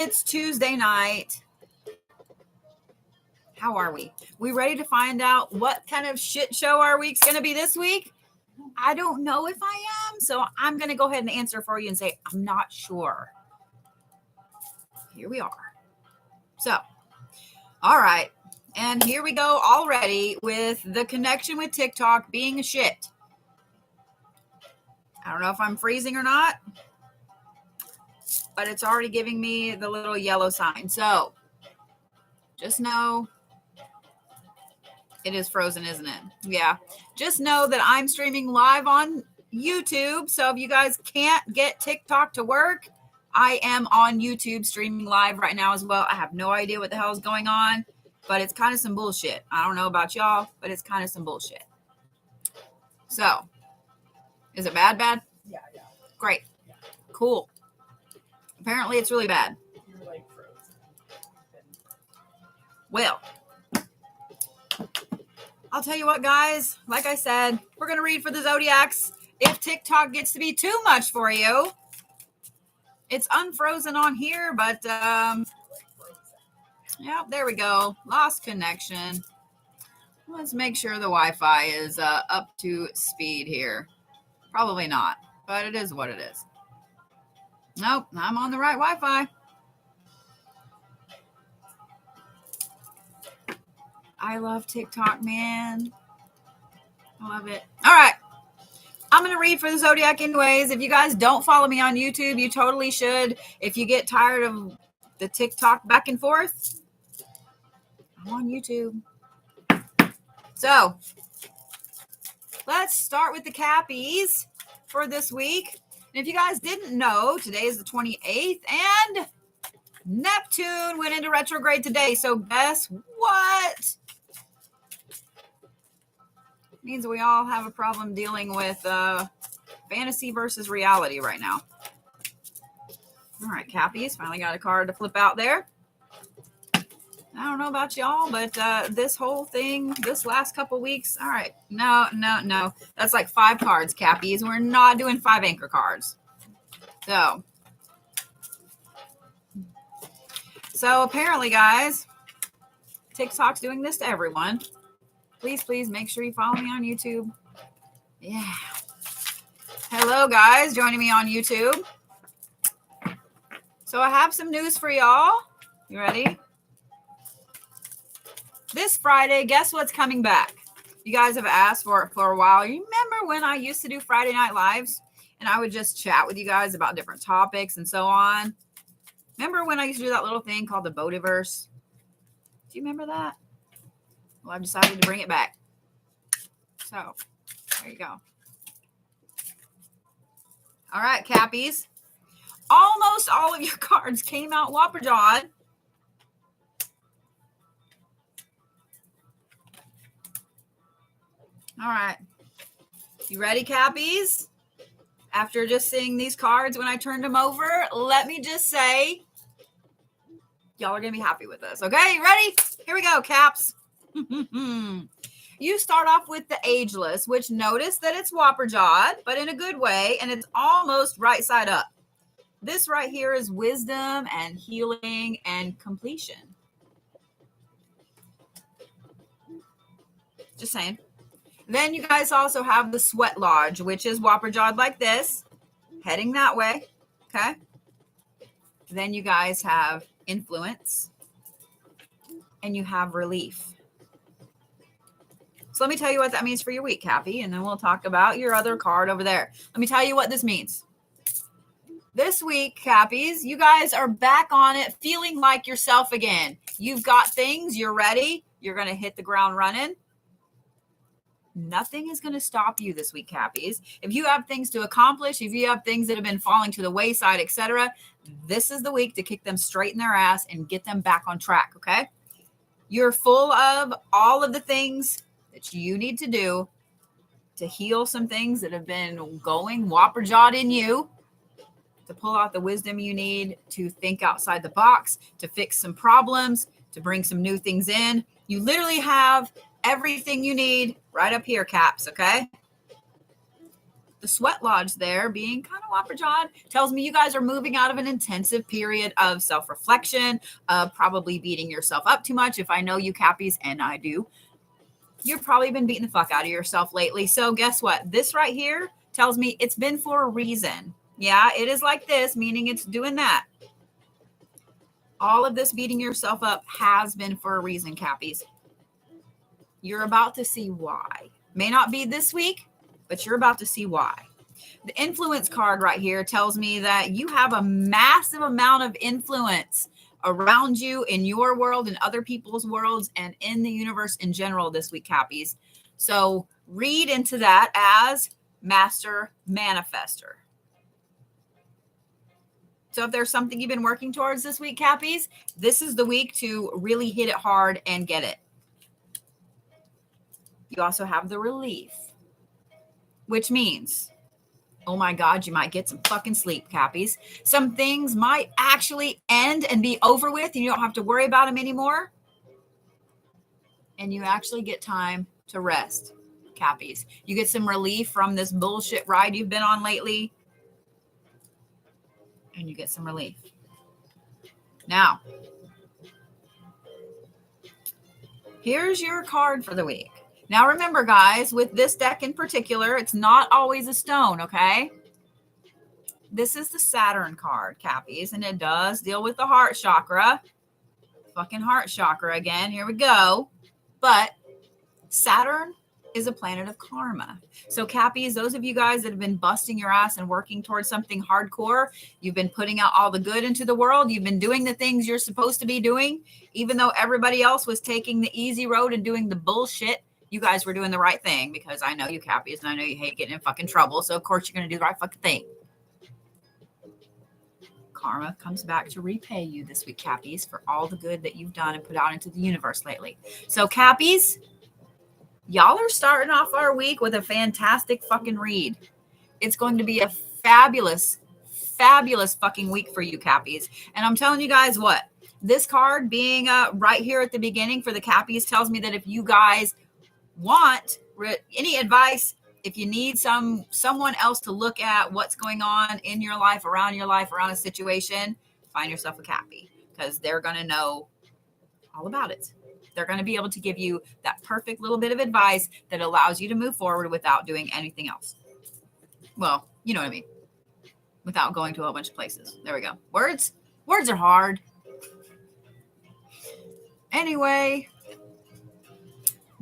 It's Tuesday night. How are we? We ready to find out what kind of shit show our week's going to be this week? I don't know if I am, so I'm going to go ahead and answer for you and say I'm not sure. Here we are. So, all right. And here we go already with the connection with TikTok being a shit. I don't know if I'm freezing or not, but it's already giving me the little yellow sign. So just know it is frozen, isn't it? Yeah. Just know that I'm streaming live on YouTube. So if you guys can't get TikTok to work, I am on YouTube streaming live right now as well. I have no idea what the hell is going on, but it's kind of some bullshit. I don't know about y'all, but it's kind of some bullshit. So, is it bad? Yeah. Great. Yeah. Cool. Apparently it's really bad. You're like frozen. Well, I'll tell you what, guys. Like I said, we're going to read for the Zodiacs. If TikTok gets to be too much for you, it's unfrozen on here, but yeah, there we go. Lost connection. Let's make sure the Wi-Fi is up to speed here. Probably not, but it is what it is. Nope, I'm on the right Wi-Fi. I love TikTok, man. I love it. All right. I'm going to read for the Zodiac anyways. If you guys don't follow me on YouTube, you totally should. If you get tired of the TikTok back and forth, I'm on YouTube. So let's start with the Cappies for this week. And if you guys didn't know, today is the 28th and Neptune went into retrograde today. So guess what? It means we all have a problem dealing with fantasy versus reality right now. All right, Cappies, finally got a card to flip out there. I don't know about y'all, but this whole thing, this last couple weeks, all right, no. That's like 5 cards, Cappies. We're not doing 5 anchor cards. So apparently, guys, TikTok's doing this to everyone. Please make sure you follow me on YouTube. Yeah. Hello, guys, joining me on YouTube. So I have some news for y'all. You ready? This Friday, guess what's coming back? You guys have asked for it for a while. You remember when I used to do Friday Night Lives and I would just chat with you guys about different topics and so on? Remember when I used to do that little thing called the Bodiverse? Do you remember that? Well, I've decided to bring it back. So, there you go. All right, Cappies. Almost all of your cards came out whopper-jawed. All right. You ready, Cappies? After just seeing these cards when I turned them over, let me just say, y'all are going to be happy with this. Okay, you ready? Here we go, Caps. You start off with the Ageless, which notice that it's whopper-jawed, but in a good way, and it's almost right side up. This right here is wisdom and healing and completion. Just saying. Then you guys also have the Sweat Lodge, which is whopper-jawed like this, heading that way, okay? Then you guys have Influence, and you have Relief. So let me tell you what that means for your week, Cappy, and then we'll talk about your other card over there. Let me tell you what this means. This week, Cappies, you guys are back on it, feeling like yourself again. You've got things, you're ready, you're going to hit the ground running. Nothing is going to stop you this week, Cappies. If you have things to accomplish, if you have things that have been falling to the wayside, etc., this is the week to kick them straight in their ass and get them back on track, okay? You're full of all of the things that you need to do to heal some things that have been going whopper-jawed in you, to pull out the wisdom you need to think outside the box, to fix some problems, to bring some new things in. You literally have everything you need right up here, Caps, okay? the sweat lodge there being kind of whopper-jawed tells me you guys are moving out of an intensive period of self-reflection, of probably beating yourself up too much. If I know you Cappies, and I do, you've probably been beating the fuck out of yourself lately. So guess what? This right here tells me it's been for a reason. Yeah, it is like this, meaning it's doing that. All of this beating yourself up has been for a reason, Cappies. You're about to see why. May not be this week, but you're about to see why. The influence card right here tells me that you have a massive amount of influence around you in your world and other people's worlds and in the universe in general this week, Cappies. So read into that as master manifester. So if there's something you've been working towards this week, Cappies, this is the week to really hit it hard and get it. You also have the relief, which means, oh my God, you might get some fucking sleep, Cappies. Some things might actually end and be over with, and you don't have to worry about them anymore. And you actually get time to rest, Cappies. You get some relief from this bullshit ride you've been on lately. And you get some relief. Now, here's your card for the week. Now, remember, guys, with this deck in particular, it's not always a stone, okay? This is the Saturn card, Cappies, and it does deal with the heart chakra. Fucking heart chakra again. Here we go. But Saturn is a planet of karma. So, Cappies, those of you guys that have been busting your ass and working towards something hardcore, you've been putting out all the good into the world. You've been doing the things you're supposed to be doing, even though everybody else was taking the easy road and doing the bullshit. You guys were doing the right thing, because I know you Cappies and I know you hate getting in fucking trouble. So of course you're going to do the right fucking thing. Karma comes back to repay you this week, Cappies, for all the good that you've done and put out into the universe lately. So Cappies, y'all are starting off our week with a fantastic fucking read. It's going to be a fabulous, fabulous fucking week for you, Cappies. And I'm telling you guys what, this card being right here at the beginning for the Cappies tells me that if you guys want any advice, if you need someone else to look at what's going on in your life, around a situation, find yourself a Cappy, because they're going to know all about it. They're going to be able to give you that perfect little bit of advice that allows you to move forward without doing anything else. Well, you know what I mean. Without going to a whole bunch of places. There we go. Words are hard. Anyway,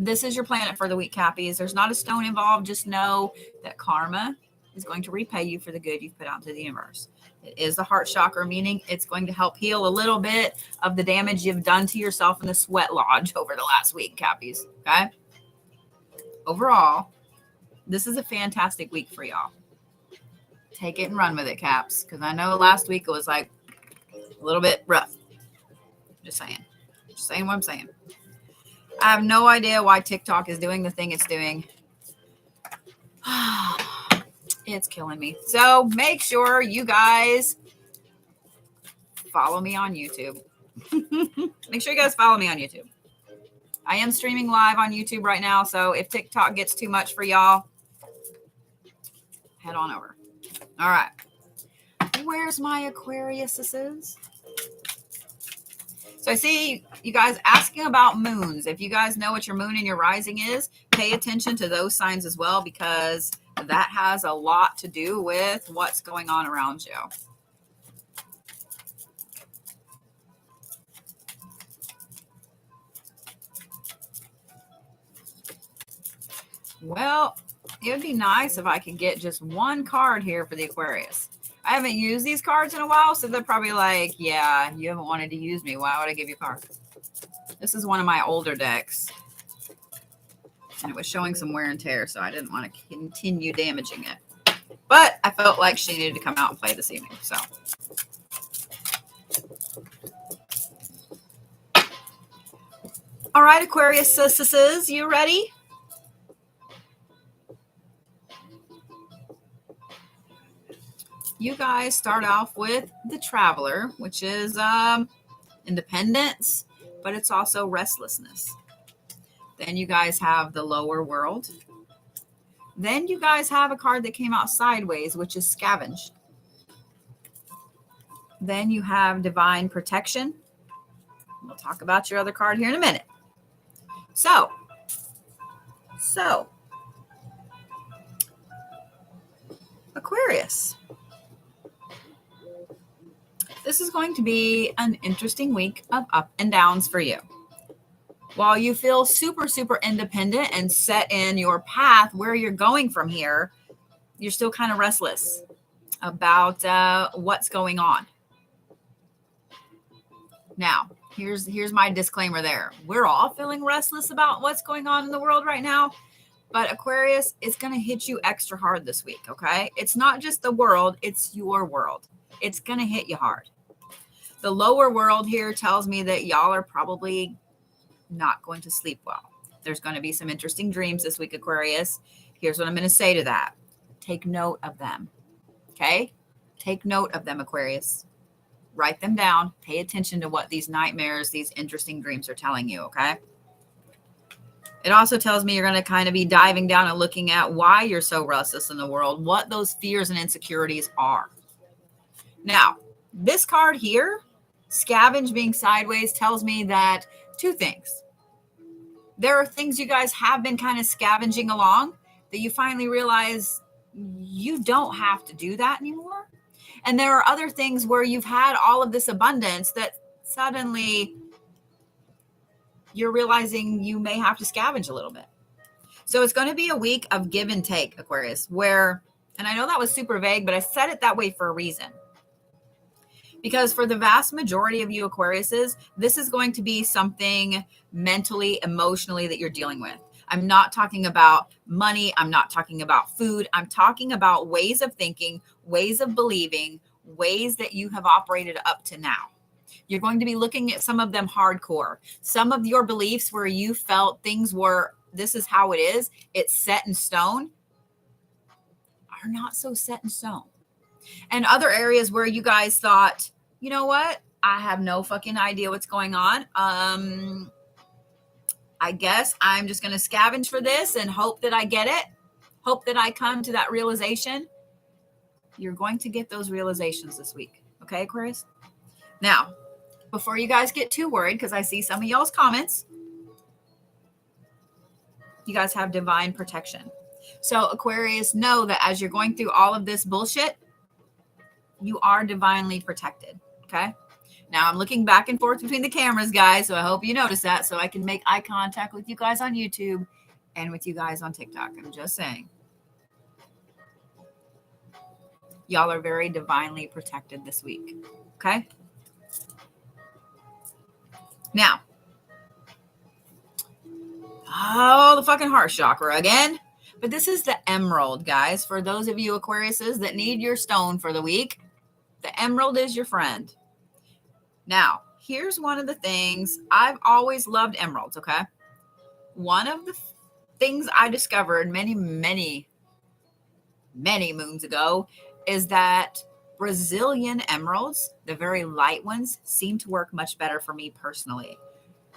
this is your planet for the week, Cappies. There's not a stone involved. Just know that karma is going to repay you for the good you've put out into the universe. It is the heart chakra, meaning it's going to help heal a little bit of the damage you've done to yourself in the sweat lodge over the last week, Cappies. Okay? Overall, this is a fantastic week for y'all. Take it and run with it, Caps, because I know last week it was like a little bit rough. Just saying what I'm saying. I have no idea why TikTok is doing the thing it's doing. It's killing me. So make sure you guys follow me on YouTube. Make sure you guys follow me on YouTube. I am streaming live on YouTube right now, so if TikTok gets too much for y'all, head on over. All right. Where's my Aquariuses? So I see you guys asking about moons. If you guys know what your moon and your rising is, pay attention to those signs as well, because that has a lot to do with what's going on around you. Well, it would be nice if I could get just one card here for the Aquarius. I haven't used these cards in a while, so they're probably like, yeah, you haven't wanted to use me. Why would I give you a card? This is one of my older decks. And it was showing some wear and tear, so I didn't want to continue damaging it. But I felt like she needed to come out and play this evening, so. All right, Aquarius sisters, you ready? You guys start off with the Traveler, which is independence, but it's also restlessness. Then you guys have the Lower World, Then you guys have a card that came out sideways, which is scavenge. Then you have divine protection. We'll talk about your other card here in a minute. So Aquarius. This is going to be an interesting week of up and downs for you. While you feel super, super independent and set in your path where you're going from here, you're still kind of restless about what's going on. Now, here's my disclaimer there. We're all feeling restless about what's going on in the world right now. But Aquarius, it's going to hit you extra hard this week, okay? It's not just the world, it's your world. It's going to hit you hard. The lower world here tells me that y'all are probably not going to sleep well. There's going to be some interesting dreams this week, Aquarius. Here's what I'm going to say to that. Take note of them, okay? Take note of them, Aquarius. Write them down. Pay attention to what these nightmares, these interesting dreams are telling you, okay? It also tells me you're going to kind of be diving down and looking at why you're so restless in the world, what those fears and insecurities are. Now, this card here, scavenge being sideways, tells me that two things. There are things you guys have been kind of scavenging along that you finally realize you don't have to do that anymore. And there are other things where you've had all of this abundance that suddenly you're realizing you may have to scavenge a little bit. So it's going to be a week of give and take, Aquarius, where, and I know that was super vague, but I said it that way for a reason. Because for the vast majority of you Aquariuses, this is going to be something mentally, emotionally that you're dealing with. I'm not talking about money. I'm not talking about food. I'm talking about ways of thinking, ways of believing, ways that you have operated up to now. You're going to be looking at some of them hardcore. Some of your beliefs where you felt things were, this is how it is, it's set in stone, are not so set in stone. And other areas where you guys thought, you know what? I have no fucking idea what's going on. I guess I'm just going to scavenge for this and hope that I get it. Hope that I come to that realization. You're going to get those realizations this week. Okay, Aquarius? Now, before you guys get too worried, because I see some of y'all's comments, you guys have divine protection. So Aquarius, know that as you're going through all of this bullshit, you are divinely protected. Okay. Now I'm looking back and forth between the cameras, guys. So I hope you notice that so I can make eye contact with you guys on YouTube and with you guys on TikTok. I'm just saying. Y'all are very divinely protected this week. Okay. Now, the fucking heart chakra again. But this is the emerald, guys. For those of you Aquariuses that need your stone for the week, the emerald is your friend. Now, here's one of the things. I've always loved emeralds, okay? One of the things I discovered many, many, many moons ago is that Brazilian emeralds, the very light ones, seem to work much better for me personally.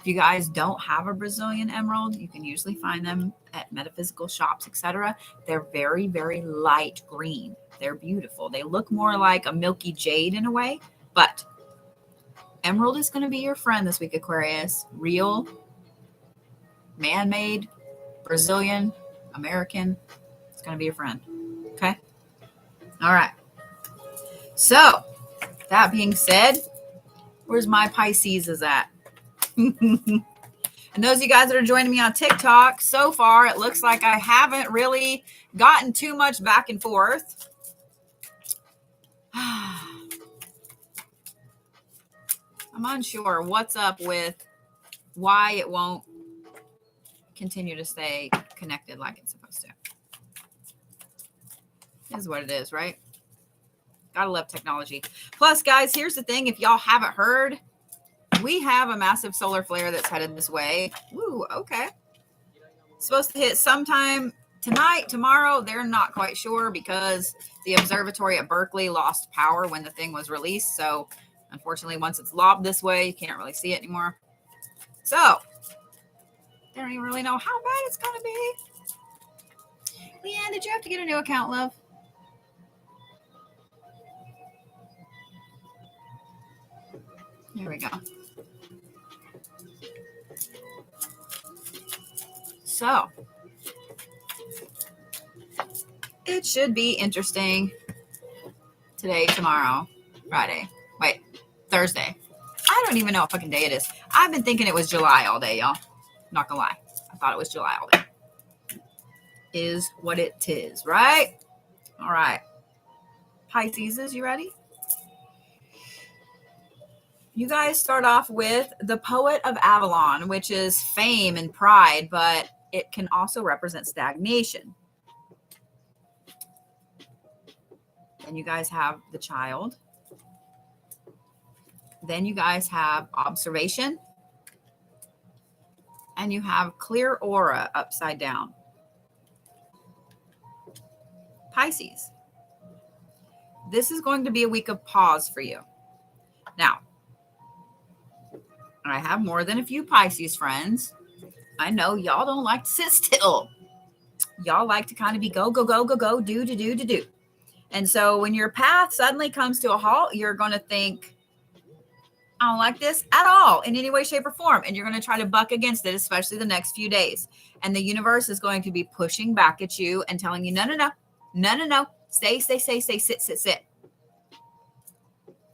If you guys don't have a Brazilian emerald, you can usually find them at metaphysical shops, etc. They're very, very light green. They're beautiful. They look more like a milky jade in a way, but emerald is going to be your friend this week, Aquarius. Real, man-made, Brazilian, American. It's going to be your friend. Okay? All right. So, that being said, where's my Pisces is at? And those of you guys that are joining me on TikTok, so far, it looks like I haven't really gotten too much back and forth. I'm unsure what's up with why it won't continue to stay connected like it's supposed to. This is what it is, right? Gotta love technology. Plus, guys, here's the thing. If y'all haven't heard, we have a massive solar flare that's headed this way. Ooh, okay. Supposed to hit sometime tonight, tomorrow. They're not quite sure because the observatory at Berkeley lost power when the thing was released. So, unfortunately, once it's lobbed this way, you can't really see it anymore. So, they don't even really know how bad it's going to be. Leanne, did you have to get a new account, love? There we go. So, it should be interesting today, tomorrow, Friday. Wait, Thursday. I don't even know what fucking day it is. I've been thinking it was July all day, y'all. Not gonna lie. I thought it was July all day. Is what it is, right? All right. Pisces, you ready? You guys start off with the Poet of Avalon, which is fame and pride, but it can also represent stagnation. Then you guys have the Child. Then you guys have observation. And you have clear aura upside down. Pisces. This is going to be a week of pause for you. Now, I have more than a few Pisces friends. I know y'all don't like to sit still. Y'all like to kind of be go, go, go, go, go, do. And so when your path suddenly comes to a halt, you're going to think, I don't like this at all in any way, shape, or form. And you're going to try to buck against it, especially the next few days. And the universe is going to be pushing back at you and telling you, no. Stay, sit.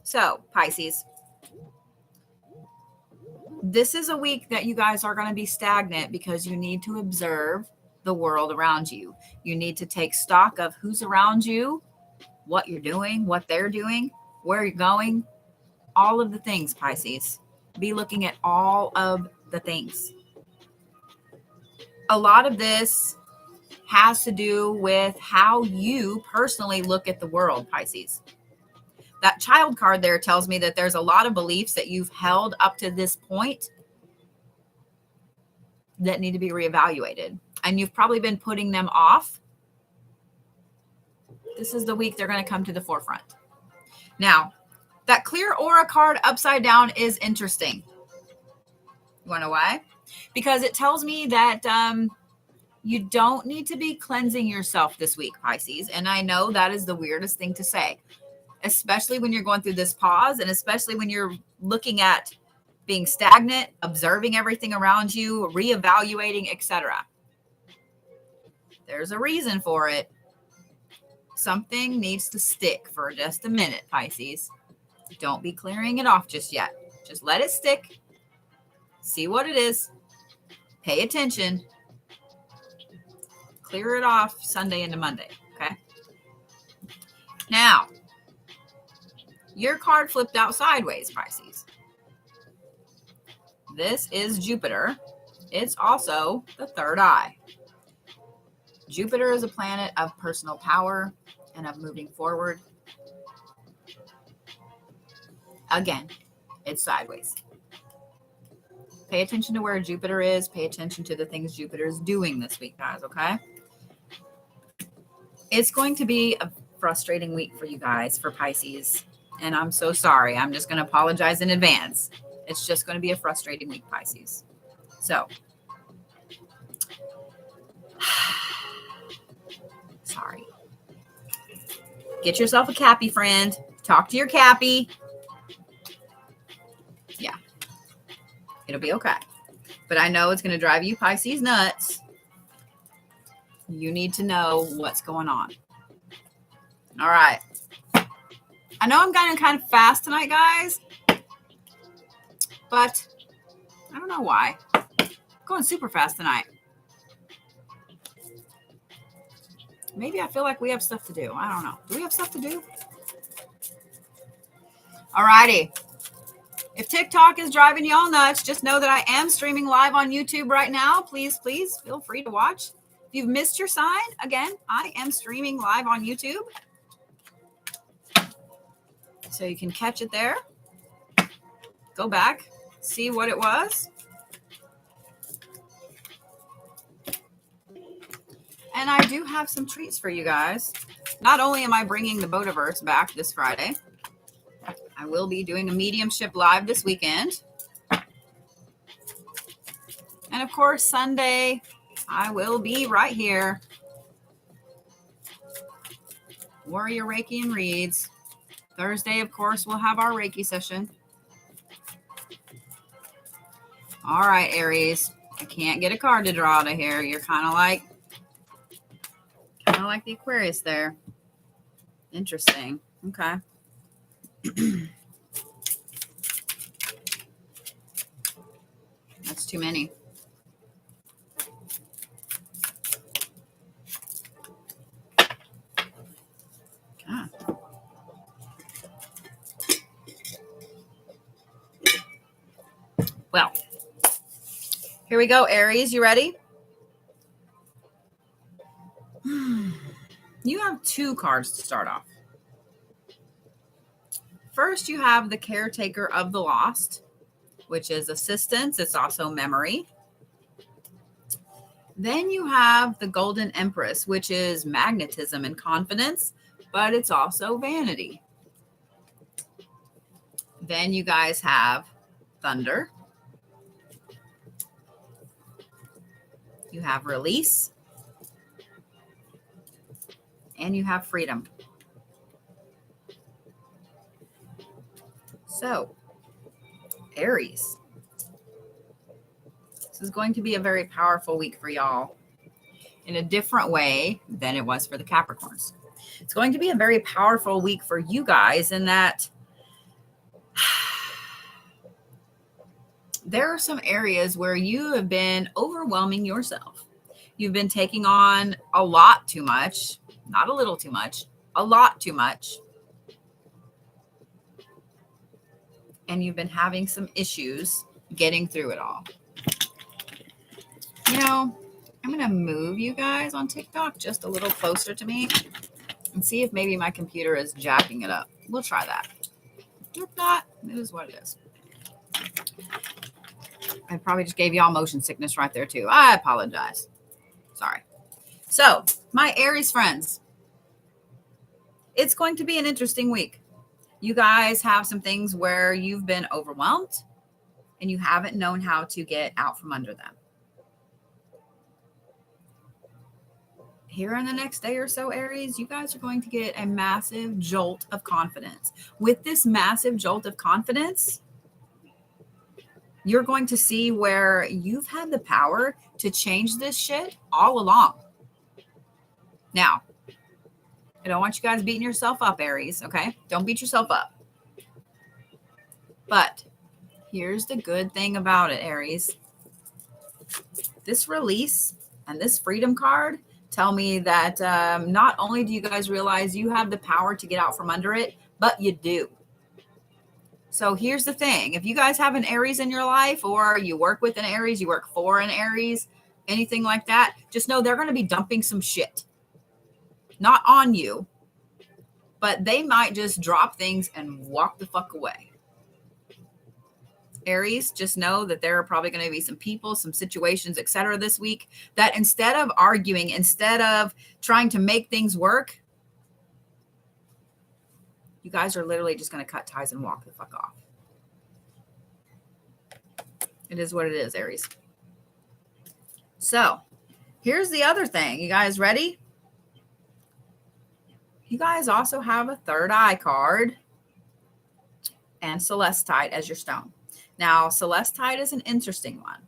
So, Pisces, this is a week that you guys are going to be stagnant because you need to observe the world around you. You need to take stock of who's around you, what you're doing, what they're doing, where you're going, all of the things, Pisces. Be looking at all of the things. A lot of this has to do with how you personally look at the world, Pisces. That Child card there tells me that there's a lot of beliefs that you've held up to this point that need to be reevaluated. And you've probably been putting them off. This is the week they're going to come to the forefront. Now, that clear aura card upside down is interesting. You want to know why? Because it tells me that you don't need to be cleansing yourself this week, Pisces. And I know that is the weirdest thing to say, especially when you're going through this pause and especially when you're looking at being stagnant, observing everything around you, reevaluating, etc. There's a reason for it. Something needs to stick for just a minute, Pisces. Don't be clearing it off just yet. Just let it stick. See what it is. Pay attention. Clear it off Sunday into Monday, okay? Now, your card flipped out sideways, Pisces. This is Jupiter. It's also the third eye. Jupiter is a planet of personal power and of moving forward. Again, it's sideways. Pay attention to where Jupiter is. Pay attention to the things Jupiter is doing this week, guys, okay? It's going to be a frustrating week for you guys, for Pisces. And I'm so sorry. I'm just going to apologize in advance. It's just going to be a frustrating week, Pisces. So, sorry. Get yourself a Cappy friend. Talk to your Cappy. Yeah. It'll be okay. But I know it's going to drive you Pisces nuts. You need to know what's going on. All right. I know I'm going kind of fast tonight, guys. But I don't know why. I'm going super fast tonight. Maybe I feel like we have stuff to do. I don't know. Do we have stuff to do? All righty. If TikTok is driving y'all nuts, just know that I am streaming live on YouTube right now. Please feel free to watch. If you've missed your sign, again, I am streaming live on YouTube. So you can catch it there. Go back, see what it was. And I do have some treats for you guys. Not only am I bringing the Boativerse back this Friday, I will be doing a mediumship live this weekend. And of course, Sunday, I will be right here Warrior Reiki and reads. Thursday, of course, we'll have our Reiki session. All right, Aries. I can't get a card to draw to here. You're kind of like the Aquarius there. Interesting. Okay. That's too many. Ah. Well, here we go, Aries. You ready? You have 2 cards to start off. First, you have the Caretaker of the Lost, which is assistance. It's also memory. Then you have the Golden Empress, which is magnetism and confidence, but it's also vanity. Then you guys have Thunder. You have release. And you have freedom. So, Aries. This is going to be a very powerful week for y'all in a different way than it was for the Capricorns. It's going to be a very powerful week for you guys in that there are some areas where you have been overwhelming yourself. You've been taking on a lot too much, not a little too much, a lot too much. And you've been having some issues getting through it all. You know, I'm going to move you guys on TikTok just a little closer to me and see if maybe my computer is jacking it up. We'll try that. If not, it is what it is. I probably just gave y'all motion sickness right there too. I apologize. Sorry. So, my Aries friends, it's going to be an interesting week. You guys have some things where you've been overwhelmed and you haven't known how to get out from under them. Here in the next day or so, Aries, you guys are going to get a massive jolt of confidence. With this massive jolt of confidence, you're going to see where you've had the power to change this shit all along. Now, I don't want you guys beating yourself up, Aries, okay? Don't beat yourself up. But here's the good thing about it, Aries. This release and this freedom card tell me that not only do you guys realize you have the power to get out from under it, but you do. So here's the thing. If you guys have an Aries in your life, or you work with an Aries, you work for an Aries, anything like that, just know they're going to be dumping some shit. Not on you, but they might just drop things and walk the fuck away. Aries, just know that there are probably going to be some people, some situations, etc. this week that instead of arguing, instead of trying to make things work, you guys are literally just going to cut ties and walk the fuck off. It is what it is, Aries. So, here's the other thing. You guys ready? You guys also have a third eye card and Celestite as your stone. Now, Celestite is an interesting one.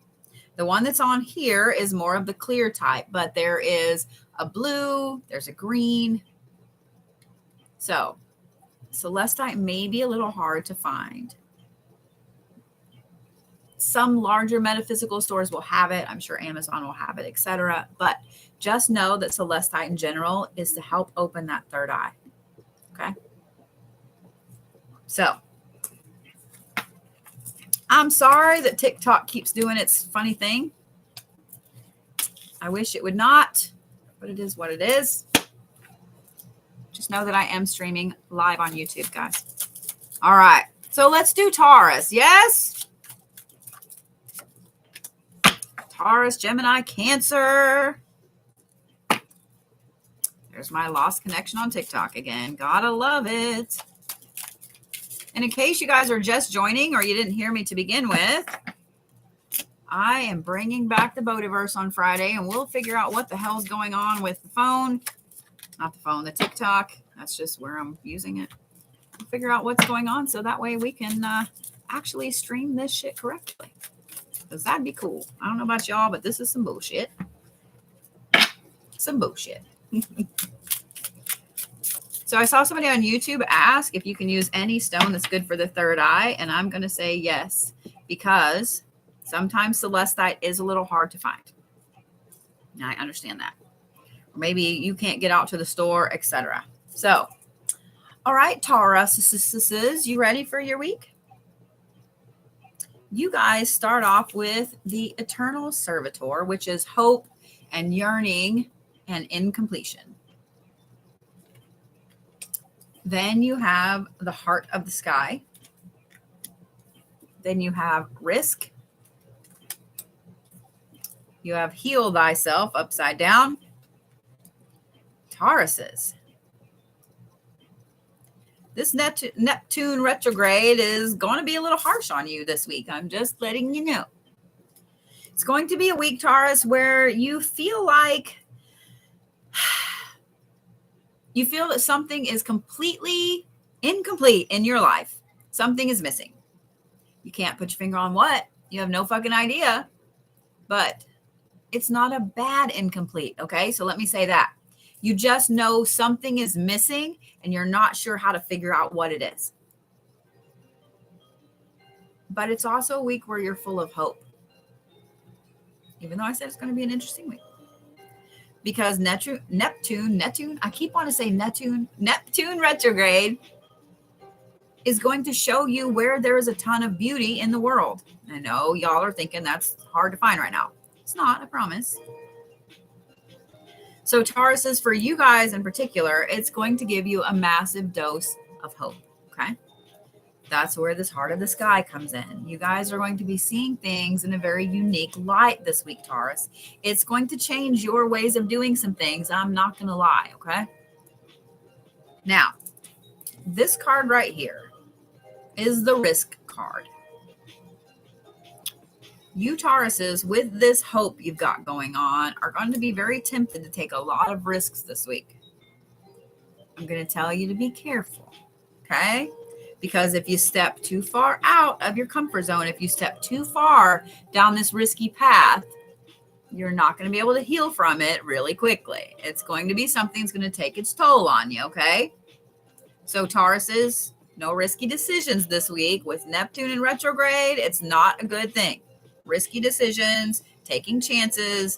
The one that's on here is more of the clear type, but there is a blue, there's a green. So, Celestite may be a little hard to find. Some larger metaphysical stores will have it. I'm sure Amazon will have it, etc. But just know that Celestite in general is to help open that third eye. Okay? So, I'm sorry that TikTok keeps doing its funny thing. I wish it would not, but it is what it is. Just know that I am streaming live on YouTube, guys. All right. So let's do Taurus. Yes? Taurus, Gemini, Cancer. There's my lost connection on TikTok again. Gotta love it. And in case you guys are just joining or you didn't hear me to begin with, I am bringing back the Boativerse on Friday, and we'll figure out what the hell's going on with the phone. Not the phone, the TikTok. That's just where I'm using it. I'll figure out what's going on so that way we can actually stream this shit correctly. Because that'd be cool. I don't know about y'all, but this is some bullshit. Some bullshit. So I saw somebody on YouTube ask if you can use any stone that's good for the third eye. And I'm going to say yes, because sometimes celestite is a little hard to find. And I understand that. Or maybe you can't get out to the store, etc. So, all right, Taurus, you ready for your week? You guys start off with the eternal servitor, which is hope and yearning and incompletion. Then you have the heart of the sky. Then you have risk. You have heal thyself upside down. Tauruses. This Neptune retrograde is going to be a little harsh on you this week. I'm just letting you know. It's going to be a week, Taurus, where you feel like you feel that something is completely incomplete in your life. Something is missing. You can't put your finger on what. You have no fucking idea. But it's not a bad incomplete, okay? So let me say that. You just know something is missing and you're not sure how to figure out what it is. But it's also a week where you're full of hope. Even though I said it's going to be an interesting week. Because Neptune, I keep wanting to say Neptune retrograde is going to show you where there is a ton of beauty in the world. I know y'all are thinking that's hard to find right now. It's not, I promise. So Tauruses, for you guys in particular, it's going to give you a massive dose of hope, okay? That's where this heart of the sky comes in. You guys are going to be seeing things in a very unique light this week, Taurus. It's going to change your ways of doing some things. I'm not going to lie, okay? Now, this card right here is the risk card. You Tauruses, with this hope you've got going on, are going to be very tempted to take a lot of risks this week. I'm going to tell you to be careful, okay? Because if you step too far out of your comfort zone, if you step too far down this risky path, you're not going to be able to heal from it really quickly. It's going to be something that's going to take its toll on you, okay? So Tauruses, no risky decisions this week. With Neptune in retrograde, it's not a good thing. Risky decisions, taking chances.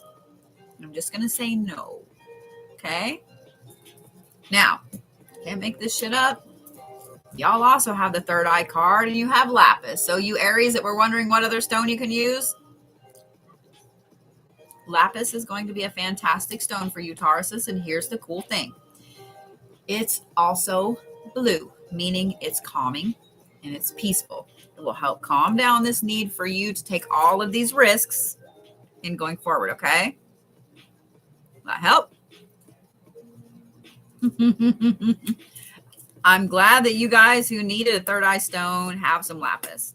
I'm just going to say no. Okay? Now, can't make this shit up. Y'all also have the third eye card and you have lapis. So you Aries that were wondering what other stone you can use, lapis is going to be a fantastic stone for you Tauruses. And here's the cool thing. It's also blue, meaning it's calming and it's peaceful. It will help calm down this need for you to take all of these risks in going forward, okay? Will that help? I'm glad that you guys who needed a third eye stone have some lapis.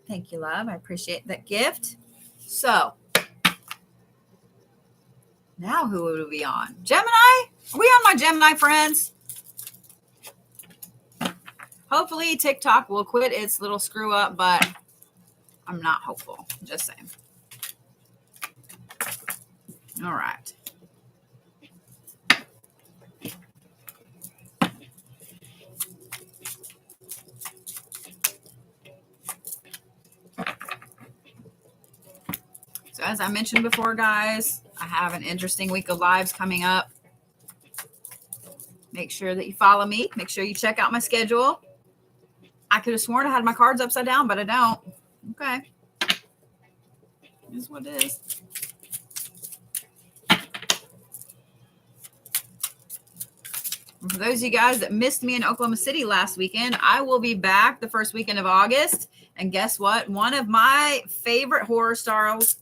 Thank you, love. I appreciate that gift. So, now who would we be on? Gemini? Are we on my Gemini friends? Hopefully TikTok will quit its little screw up, but I'm not hopeful. Just saying. All right. So as I mentioned before, guys, I have an interesting week of lives coming up. Make sure that you follow me. Make sure you check out my schedule. I could have sworn I had my cards upside down, but I don't. Okay. Here's what it is. For those of you guys that missed me in Oklahoma City last weekend, I will be back the first weekend of August. And guess what? One of my favorite horror stars,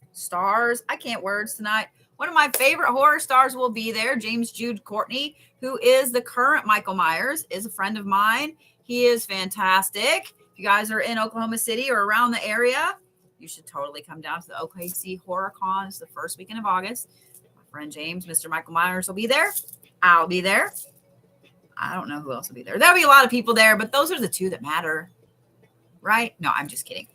I can't words tonight. One of my favorite horror stars will be there. James Jude Courtney, who is the current Michael Myers, is a friend of mine. He is fantastic. If you guys are in Oklahoma City or around the area, you should totally come down to the OKC Horror Con. It's the first weekend of August. My friend James, Mr. Michael Myers will be there. I'll be there. I don't know who else will be there. There'll be a lot of people there, but those are the two that matter, right? No, I'm just kidding.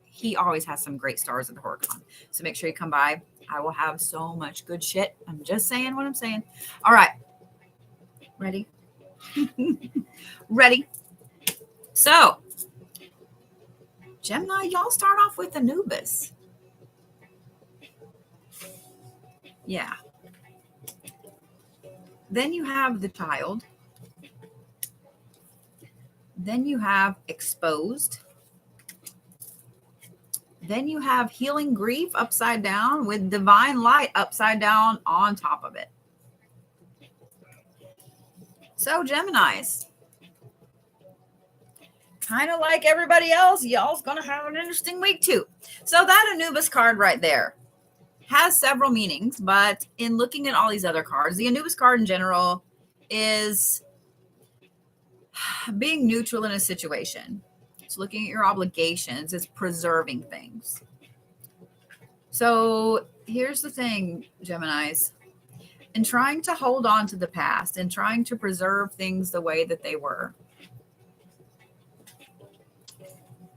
He always has some great stars at the HorrorCon. So make sure you come by. I will have so much good shit. I'm just saying what I'm saying. All right. Ready? Ready? So, Gemini, y'all start off with Anubis. Yeah. Then you have the Child. Then you have Exposed. Then you have Healing Grief upside down with Divine Light upside down on top of it. So, Geminis, kind of like everybody else, y'all's going to have an interesting week too. So that Anubis card right there has several meanings, but in looking at all these other cards, the Anubis card in general is being neutral in a situation. It's looking at your obligations. It's preserving things. So here's the thing, Geminis. In trying to hold on to the past and trying to preserve things the way that they were,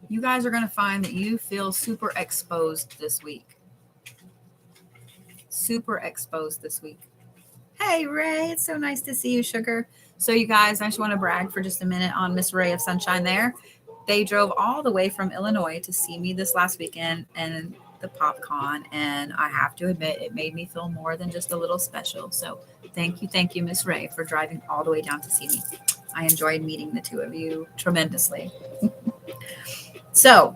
you guys are going to find that you feel super exposed this week. Super exposed this week. Hey, Ray, it's so nice to see you, sugar. So you guys, I just want to brag for just a minute on Miss Ray of Sunshine there. They drove all the way from Illinois to see me this last weekend and the PopCon, and I have to admit it made me feel more than just a little special. So thank you, Miss Ray, for driving all the way down to see me. I enjoyed meeting the two of you tremendously. So,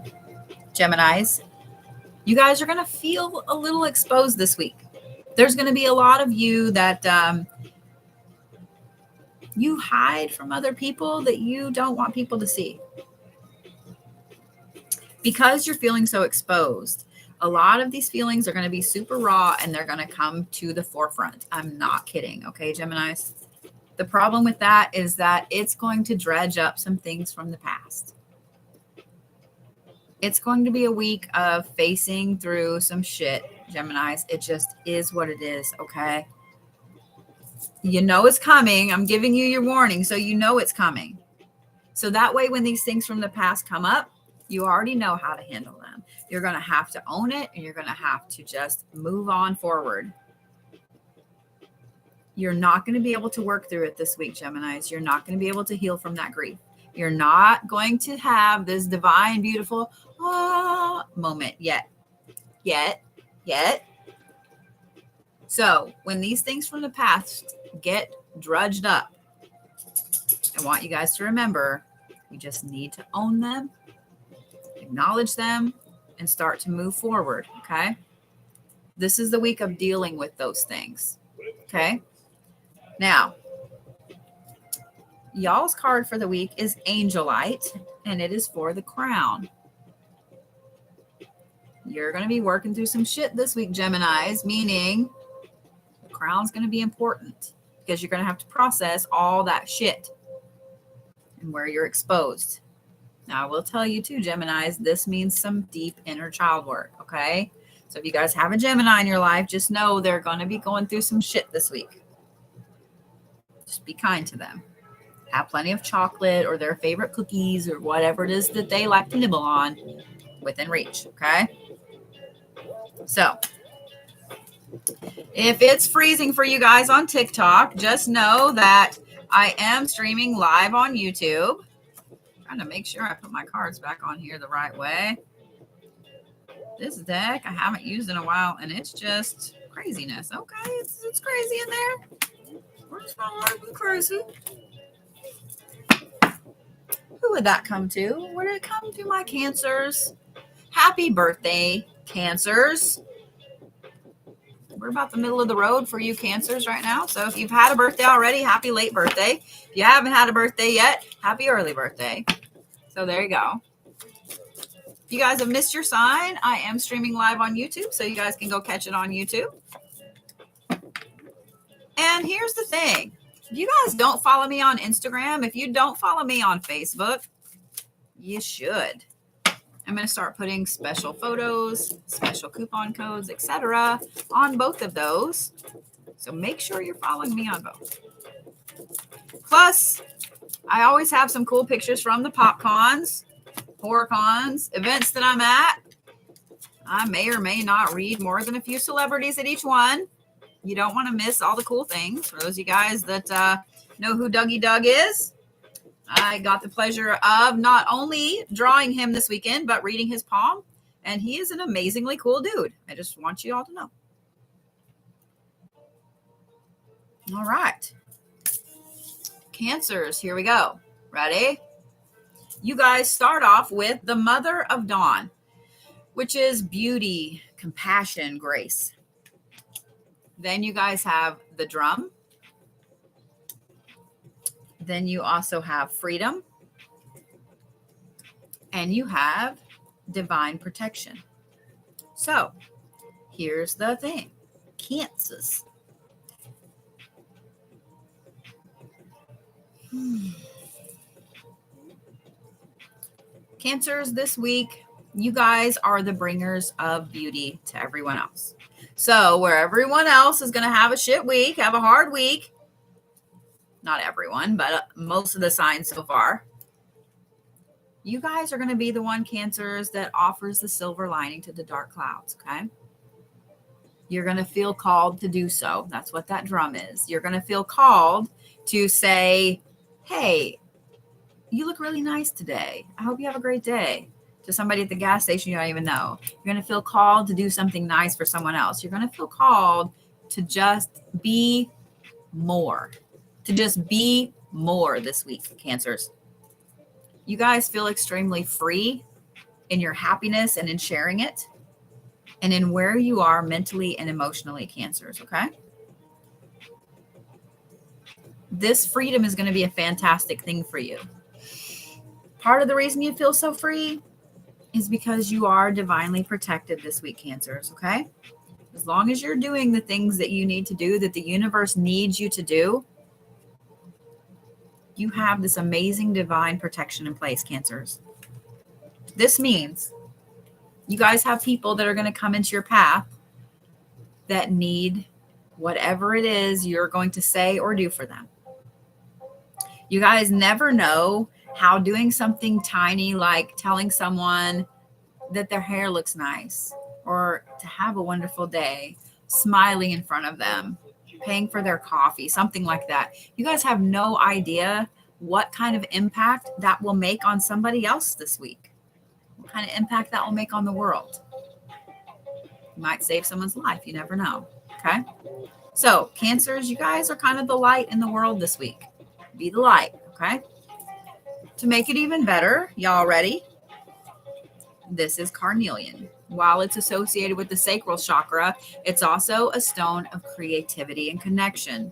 Geminis, you guys are going to feel a little exposed this week. There's going to be a lot of you that you hide from other people that you don't want people to see. Because you're feeling so exposed, a lot of these feelings are going to be super raw and they're going to come to the forefront. I'm not kidding. Okay, Geminis. The problem with that is that it's going to dredge up some things from the past. It's going to be a week of facing through some shit, Geminis. It just is what it is, okay? You know it's coming. I'm giving you your warning, so you know it's coming. So that way, when these things from the past come up, you already know how to handle them. You're going to have to own it, and you're going to have to just move on forward. You're not going to be able to work through it this week, Geminis. You're not going to be able to heal from that grief. You're not going to have this divine, beautiful moment yet. So when these things from the past get drudged up, I want you guys to remember, we just need to own them, acknowledge them, and start to move forward, okay? This is the week of dealing with those things, okay? Now, y'all's card for the week is Angelite, and it is for the crown. You're going to be working through some shit this week, Geminis, meaning the crown's going to be important because you're going to have to process all that shit and where you're exposed. Now, I will tell you too, Geminis, this means some deep inner child work, okay? So if you guys have a Gemini in your life, just know they're going to be going through some shit this week. Just be kind to them. Have plenty of chocolate or their favorite cookies or whatever it is that they like to nibble on within reach, okay? So, if it's freezing for you guys on TikTok, just know that I am streaming live on YouTube. I'm trying to make sure I put my cards back on here the right way. This deck I haven't used in a while, and it's just craziness. Okay, it's crazy in there. We're just gonna work with crazy. Who would that come to? Would it come to my Cancers? Happy birthday, Cancers. We're about the middle of the road for you Cancers right now. So if you've had a birthday already, happy late birthday. If you haven't had a birthday yet, happy early birthday. So there you go. If you guys have missed your sign, I am streaming live on YouTube, so you guys can go catch it on YouTube. And here's the thing. If you guys don't follow me on Instagram, if you don't follow me on Facebook, you should. I'm going to start putting special photos, special coupon codes, etc. on both of those. So make sure you're following me on both. Plus, I always have some cool pictures from the pop cons, horror cons, events that I'm at. I may or may not read more than a few celebrities at each one. You don't want to miss all the cool things. For those of you guys that know who Dougie Doug is, I got the pleasure of not only drawing him this weekend, but reading his palm. And he is an amazingly cool dude. I just want you all to know. All right. Cancers, here we go. Ready? You guys start off with the Mother of Dawn, which is beauty, compassion, grace. Then you guys have the Drum. Then you also have freedom. And you have divine protection. So here's the thing. Cancers. Cancers this week, you guys are the bringers of beauty to everyone else. So where everyone else is going to have a shit week, have a hard week, not everyone, but most of the signs so far, you guys are going to be the one, Cancers, that offers the silver lining to the dark clouds, okay? You're going to feel called to do so. That's what that drum is. You're going to feel called to say, hey, you look really nice today. I hope you have a great day. To somebody at the gas station you don't even know. You're going to feel called to do something nice for someone else. You're going to feel called to just be more. To just be more this week, Cancers. You guys feel extremely free in your happiness and in sharing it. And in where you are mentally and emotionally, Cancers, okay? This freedom is going to be a fantastic thing for you. Part of the reason you feel so free is because you are divinely protected this week, Cancers, okay? As long as you're doing the things that you need to do, that the universe needs you to do, you have this amazing divine protection in place, Cancers. This means you guys have people that are going to come into your path that need whatever it is you're going to say or do for them. You guys never know how doing something tiny like telling someone that their hair looks nice or to have a wonderful day, smiling in front of them, paying for their coffee, something like that. You guys have no idea what kind of impact that will make on somebody else this week. What kind of impact that will make on the world. You might save someone's life. You never know. Okay. So Cancers, you guys are kind of the light in the world this week. Be the light. Okay. To make it even better, y'all ready? This is carnelian. While it's associated with the sacral chakra, it's also a stone of creativity and connection.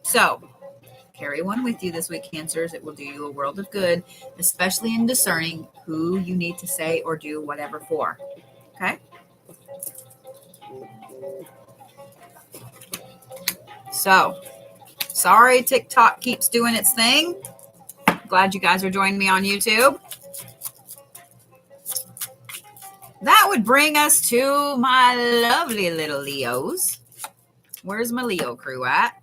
So carry one with you this week, Cancers. It will do you a world of good, especially in discerning who you need to say or do whatever for. Okay? So, sorry TikTok keeps doing its thing. Glad you guys are joining me on YouTube. That would bring us to my lovely little Leos. Where's my Leo crew at?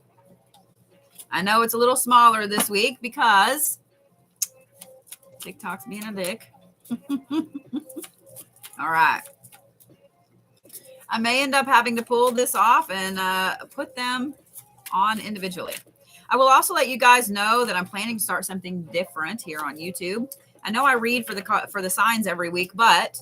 I know it's a little smaller this week because TikTok's being a dick. All right. I may end up having to pull this off and put them on individually. I will also let you guys know that I'm planning to start something different here on YouTube. I know I read for the signs every week, but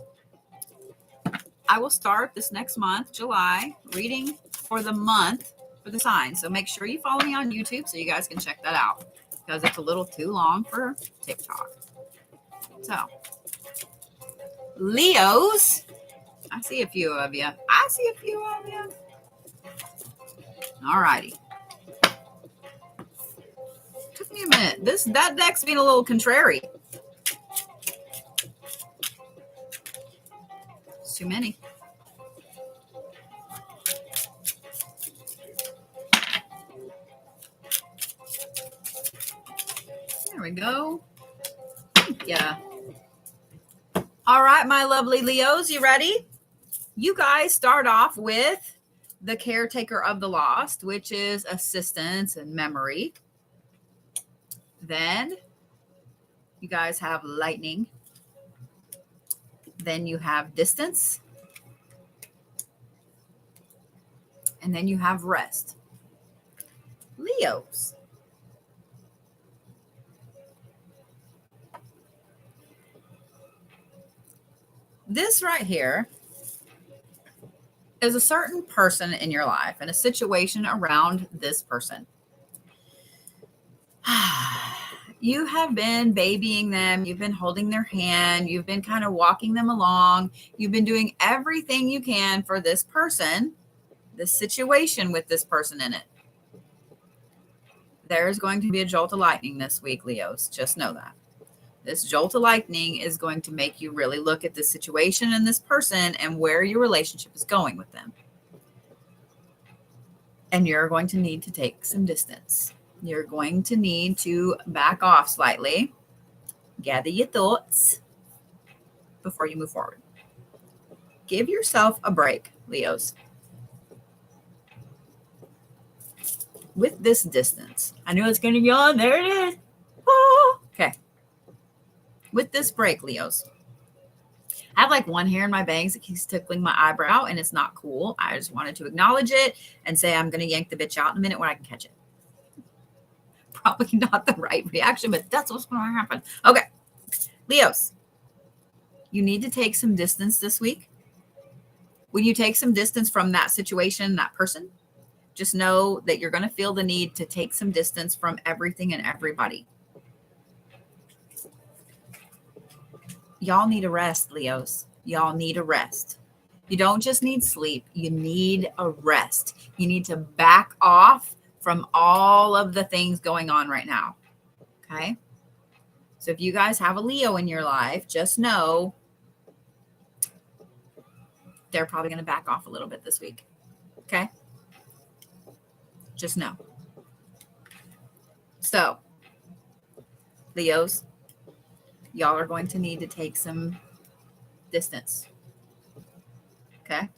I will start this next month, July, reading for the month for the signs. So make sure you follow me on YouTube so you guys can check that out because it's a little too long for TikTok. So, Leos, I see a few of you. All righty. Took me a minute. That deck's being a little contrary. It's too many. There we go. Yeah. All right, my lovely Leos, you ready? You guys start off with the caretaker of the lost, which is assistance and memory. Then you guys have lightning. Then you have distance. And then you have rest. Leos. This right here is a certain person in your life and a situation around this person. You have been babying them. You've been holding their hand. You've been kind of walking them along. You've been doing everything you can for this person, this situation with this person in it. There is going to be a jolt of lightning this week, Leos. Just know that. This jolt of lightning is going to make you really look at this situation and this person and where your relationship is going with them. And you're going to need to take some distance. You're going to need to back off slightly, gather your thoughts before you move forward. Give yourself a break, Leos. With this distance, I know it's going to yawn. There it is. Oh, okay. With this break, Leos, I have like one hair in my bangs that keeps tickling my eyebrow, and it's not cool. I just wanted to acknowledge it and say I'm going to yank the bitch out in a minute when I can catch it. Probably not the right reaction, but that's what's going to happen. Okay. Leos, you need to take some distance this week. When you take some distance from that situation, that person, just know that you're going to feel the need to take some distance from everything and everybody. Y'all need a rest, Leos. Y'all need a rest. You don't just need sleep. You need a rest. You need to back off from all of the things going on right now. Okay? So if you guys have a Leo in your life, just know they're probably going to back off a little bit this week. Okay? Just know. So, Leos, y'all are going to need to take some distance. Okay?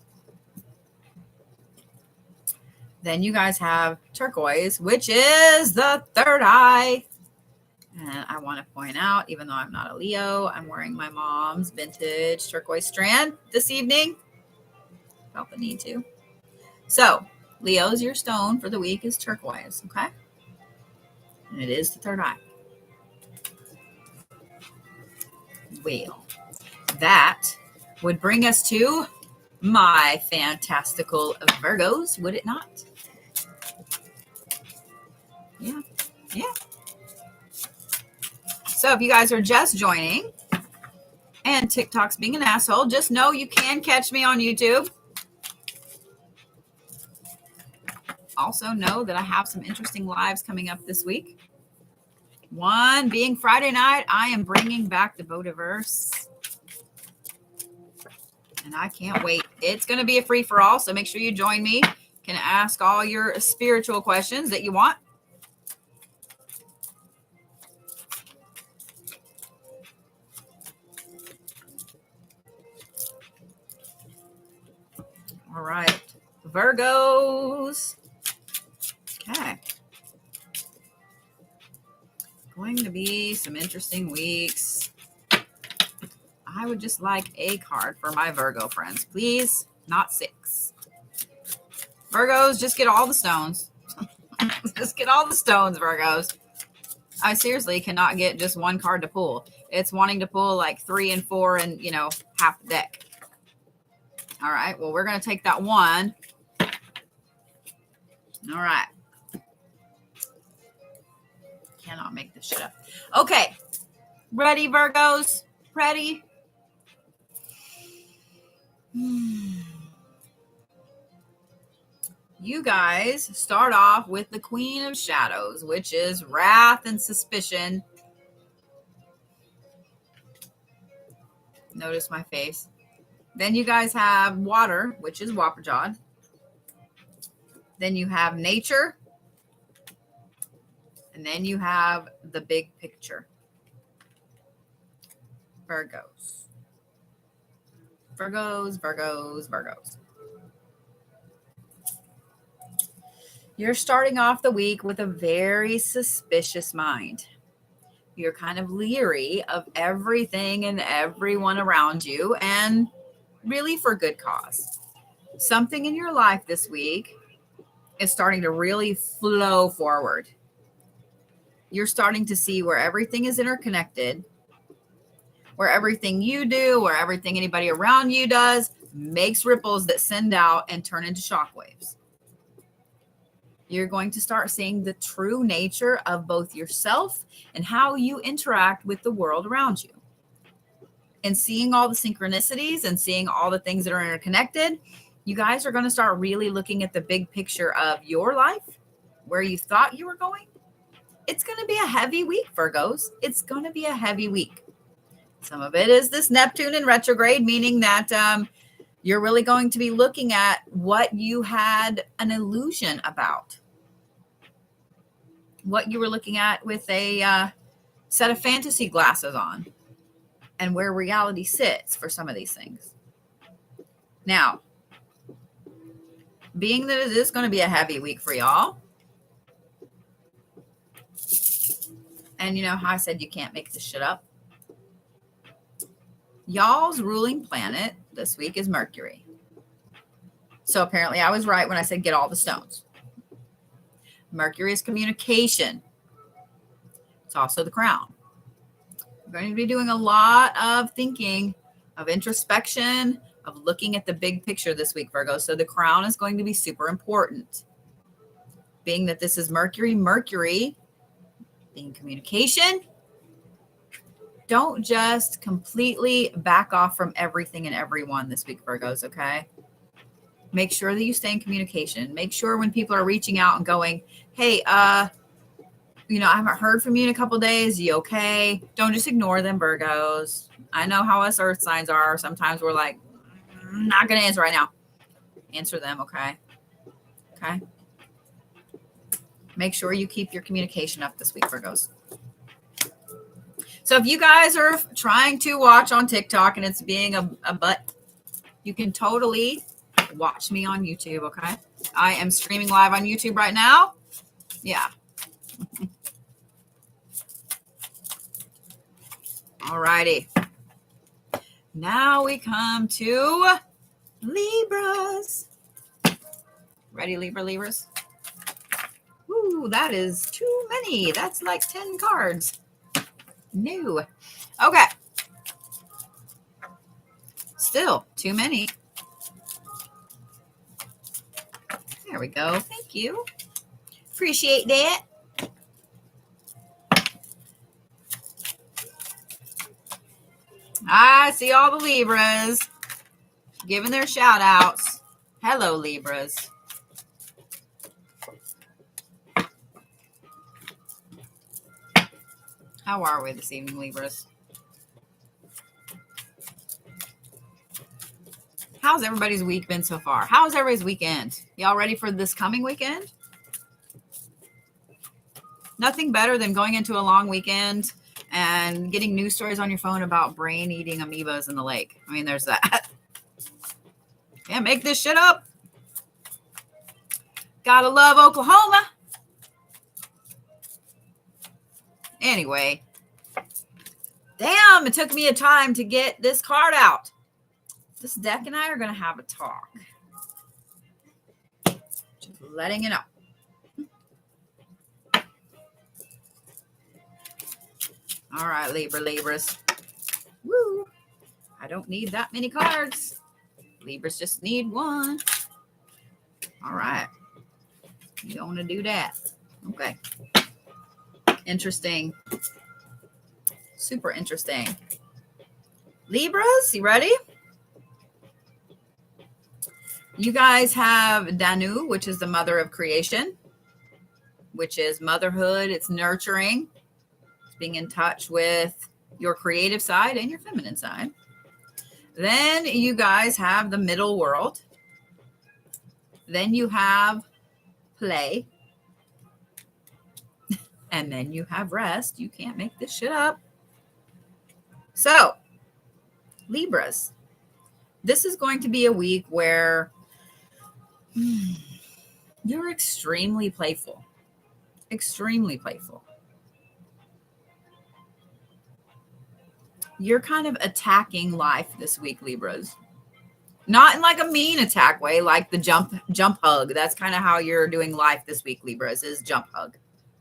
Then you guys have turquoise, which is the third eye. And I want to point out, even though I'm not a Leo, I'm wearing my mom's vintage turquoise strand this evening. Felt the need to. So, Leo's, your stone for the week is turquoise, okay? And it is the third eye. Well, that would bring us to my fantastical Virgos, would it not? Yeah. So if you guys are just joining and TikTok's being an asshole, just know you can catch me on YouTube. Also know that I have some interesting lives coming up this week. One being Friday night, I am bringing back the Bodaverse. And I can't wait. It's going to be a free-for-all, so make sure you join me. You can ask all your spiritual questions that you want. All right. Virgos. Okay. Going to be some interesting weeks. I would just like a card for my Virgo friends, please. Not 6. Virgos, just get all the stones. Just get all the stones, Virgos. I seriously cannot get just one card to pull. It's wanting to pull like 3 and 4 and, half the deck. All right. Well, we're going to take that one. All right. Cannot make this shit up. Okay. Ready, Virgos? Ready? You guys start off with the Queen of Shadows, which is wrath and suspicion. Notice my face. Then you guys have water, which is Wapperjawed. Then you have nature. And then you have the big picture. Virgos. Virgos, Virgos, Virgos. You're starting off the week with a very suspicious mind. You're kind of leery of everything and everyone around you, and really for good cause. Something in your life this week is starting to really flow forward. You're starting to see where everything is interconnected, where everything you do, where everything anybody around you does makes ripples that send out and turn into shockwaves. You're going to start seeing the true nature of both yourself and how you interact with the world around you. And seeing all the synchronicities and seeing all the things that are interconnected, you guys are going to start really looking at the big picture of your life, where you thought you were going. It's going to be a heavy week, Virgos. It's going to be a heavy week. Some of it is this Neptune in retrograde, meaning that you're really going to be looking at what you had an illusion about, what you were looking at with a set of fantasy glasses on, and where reality sits for some of these things. Now, being that it is going to be a heavy week for y'all, and you know how I said you can't make this shit up? Y'all's ruling planet this week is Mercury. So apparently I was right when I said get all the stones. Mercury is communication. It's also the crown. We're going to be doing a lot of thinking, of introspection, of looking at the big picture this week, Virgo. So the crown is going to be super important. Being that this is Mercury being communication, don't just completely back off from everything and everyone this week, Virgos, okay? Make sure that you stay in communication. Make sure when people are reaching out and going, hey, I haven't heard from you in a couple of days. You okay? Don't just ignore them, Virgos. I know how us earth signs are. Sometimes we're like, not going to answer right now. Answer them, okay? Okay? Make sure you keep your communication up this week, Virgos. So if you guys are trying to watch on TikTok and it's being a butt, you can totally watch me on YouTube, okay? I am streaming live on YouTube right now. Yeah. All righty. Now we come to Libras. Ready, Libras? Ooh, that is too many. That's like 10 cards. No. Okay. Still too many. There we go. Thank you. Appreciate that. I see all the Libras giving their shout outs. Hello, Libras. How are we this evening, Libras? How's everybody's week been so far? How's everybody's weekend? Y'all ready for this coming weekend? Nothing better than going into a long weekend and getting news stories on your phone about brain-eating amoebas in the lake. I mean, there's that. Can't make this shit up. Gotta love Oklahoma. Anyway. Damn, it took me a time to get this card out. This deck and I are going to have a talk. Just letting you know. All right, Libras. Woo. I don't need that many cards. Libras just need one. All right. You don't want to do that. Okay. Interesting. Super interesting. Libras, you ready? You guys have Danu, which is the mother of creation, which is motherhood. It's nurturing. It's being in touch with your creative side and your feminine side. Then you guys have the middle world. Then you have play. And then you have rest. You can't make this shit up. So, Libras, this is going to be a week where You're extremely playful. Extremely playful. You're kind of attacking life this week, Libras. Not in like a mean attack way, like the jump hug. That's kind of how you're doing life this week, Libras, is jump hug.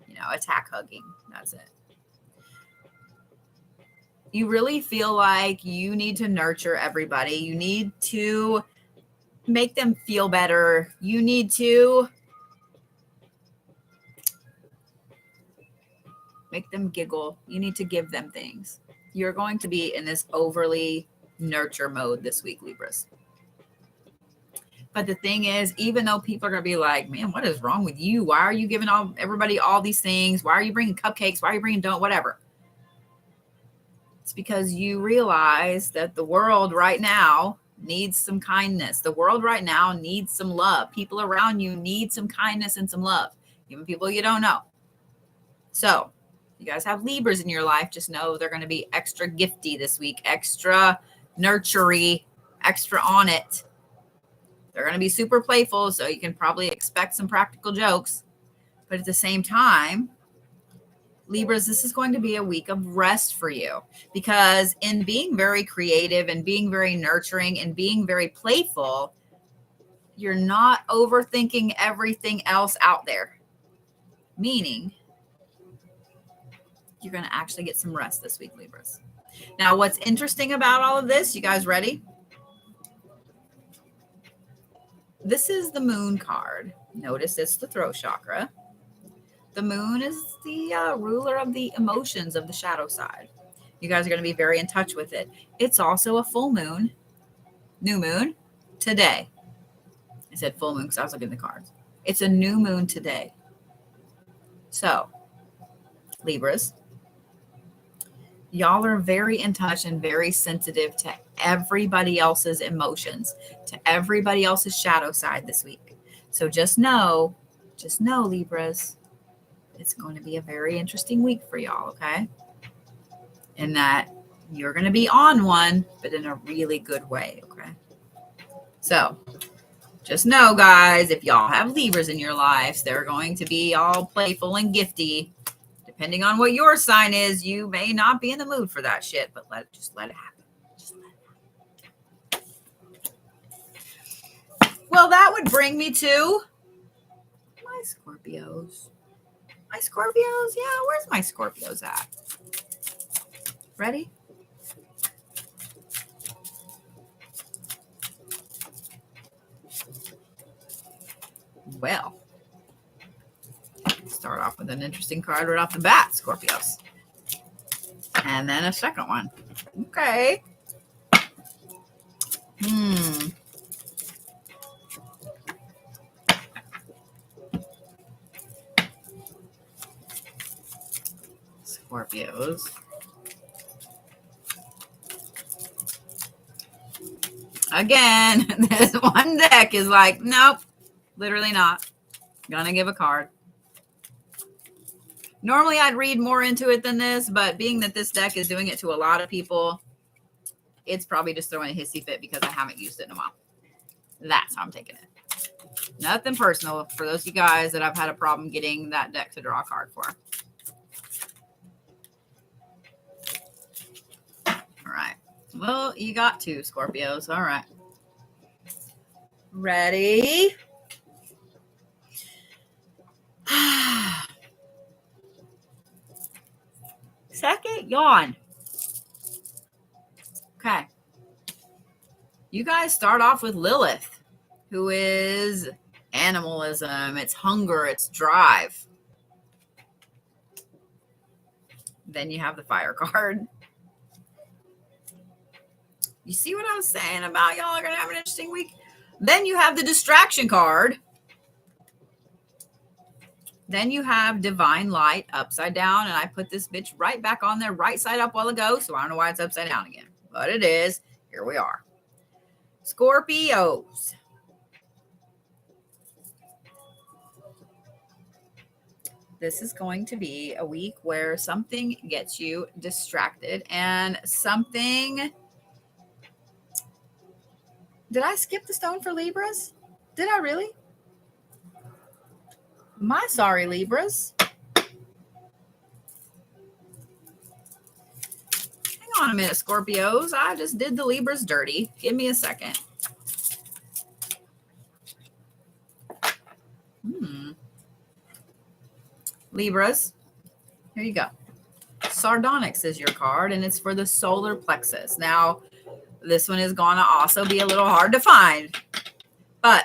You know, attack hugging. That's it. You really feel like you need to nurture everybody. You need to make them feel better. You need to make them giggle. You need to give them things. You're going to be in this overly nurture mode this week, Libras. But the thing is, even though people are going to be like, man, what is wrong with you? Why are you giving everybody all these things? Why are you bringing cupcakes? Why are you bringing donuts? Whatever. It's because you realize that the world right now needs some kindness. The world right now needs some love. People around you need some kindness and some love, even people you don't know. So you guys have Libras in your life. Just know they're going to be extra gifty this week, extra nurtury, extra on it. They're going to be super playful, so you can probably expect some practical jokes. But at the same time, Libras, this is going to be a week of rest for you, because in being very creative and being very nurturing and being very playful, you're not overthinking everything else out there. Meaning, you're going to actually get some rest this week, Libras. Now, what's interesting about all of this, you guys ready? This is the moon card. Notice it's the throat chakra. The moon is the ruler of the emotions of the shadow side. You guys are going to be very in touch with it. It's also a full moon, new moon, today. I said full moon because I was looking at the cards. It's a new moon today. So, Libras, y'all are very in touch and very sensitive to everybody else's emotions, to everybody else's shadow side this week. So just know, Libras, it's going to be a very interesting week for y'all, okay? In that you're going to be on one, but in a really good way, okay? So just know, guys, if y'all have Libras in your lives, they're going to be all playful and gifty. Depending on what your sign is, you may not be in the mood for that shit, but just let it happen. Just let it happen. Well, that would bring me to my Scorpios. My Scorpios? Yeah, where's my Scorpios at? Ready? Well, start off with an interesting card right off the bat, Scorpios. And then a second one. Okay. Scorpios. Again, this one deck is like, nope, literally not. Gonna give a card. Normally I'd read more into it than this, but being that this deck is doing it to a lot of people, it's probably just throwing a hissy fit because I haven't used it in a while. That's how I'm taking it. Nothing personal for those of you guys that I've had a problem getting that deck to draw a card for. All right. Well, you got two Scorpios. All right. Ready? Second yawn. Okay. You guys start off with Lilith, who is animalism, it's hunger, it's drive. Then you have the fire card. You see what I was saying about y'all are going to have an interesting week? Then you have the distraction card. Then you have divine light upside down. And I put this bitch right back on there, right side up a while ago. So I don't know why it's upside down again. But it is. Here we are. Scorpios. This is going to be a week where something gets you distracted and something... Did I skip the stone for Libras? Did I really? My sorry, Libras. Hang on a minute, Scorpios. I just did the Libras dirty. Give me a second. Libras, here you go. Sardonyx is your card, and it's for the solar plexus. Now, this one is going to also be a little hard to find, but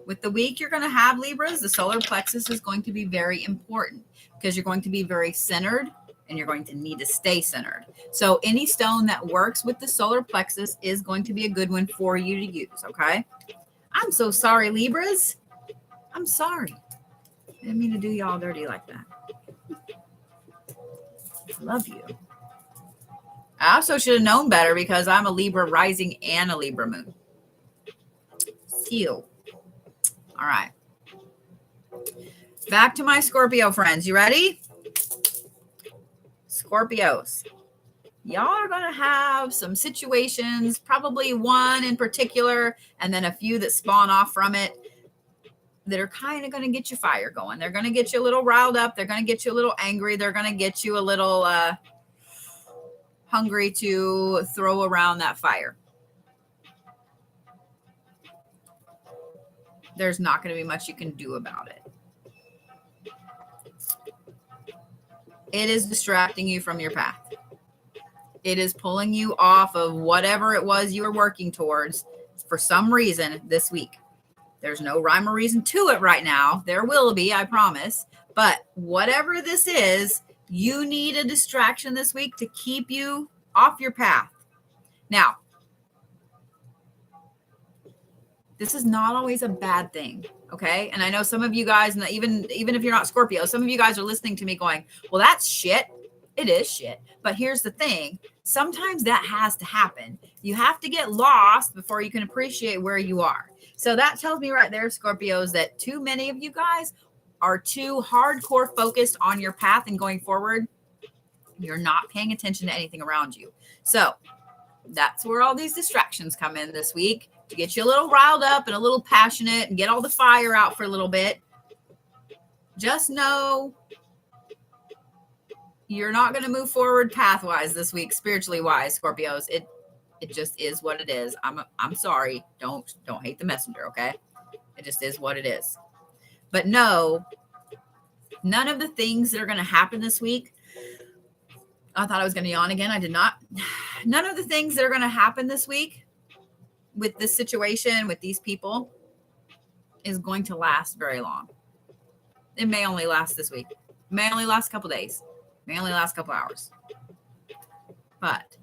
with the week you're going to have, Libras, the solar plexus is going to be very important because you're going to be very centered and you're going to need to stay centered. So any stone that works with the solar plexus is going to be a good one for you to use, okay? I'm so sorry, Libras. I'm sorry. I didn't mean to do y'all dirty like that. I love you. I also should have known better because I'm a Libra rising and a Libra moon. Seal. All right. Back to my Scorpio friends. You ready? Scorpios. Y'all are going to have some situations, probably one in particular, and then a few that spawn off from it that are kind of going to get your fire going. They're going to get you a little riled up. They're going to get you a little angry. They're going to get you a little hungry to throw around that fire. There's not going to be much you can do about it. It is distracting you from your path. It is pulling you off of whatever it was you were working towards for some reason this week. There's no rhyme or reason to it right now. There will be, I promise. But whatever this is, you need a distraction this week to keep you off your path. Now, this is not always a bad thing, okay? And I know some of you guys, even if you're not Scorpio, some of you guys are listening to me going, well, that's shit. It is shit. But here's the thing. Sometimes that has to happen. You have to get lost before you can appreciate where you are. So that tells me right there, Scorpios, that too many of you guys are too hardcore focused on your path and going forward. You're not paying attention to anything around you. So that's where all these distractions come in this week, to get you a little riled up and a little passionate and get all the fire out for a little bit. Just know you're not going to move forward path-wise this week, spiritually wise, Scorpios. It just is what it is. I'm sorry. Don't hate the messenger, okay? It just is what it is. But no, none of the things that are going to happen this week. I thought I was going to yawn again. I did not. None of the things that are going to happen this week with this situation, with these people, is going to last very long. It may only last this week. It may only last a couple days. It may only last a couple hours. But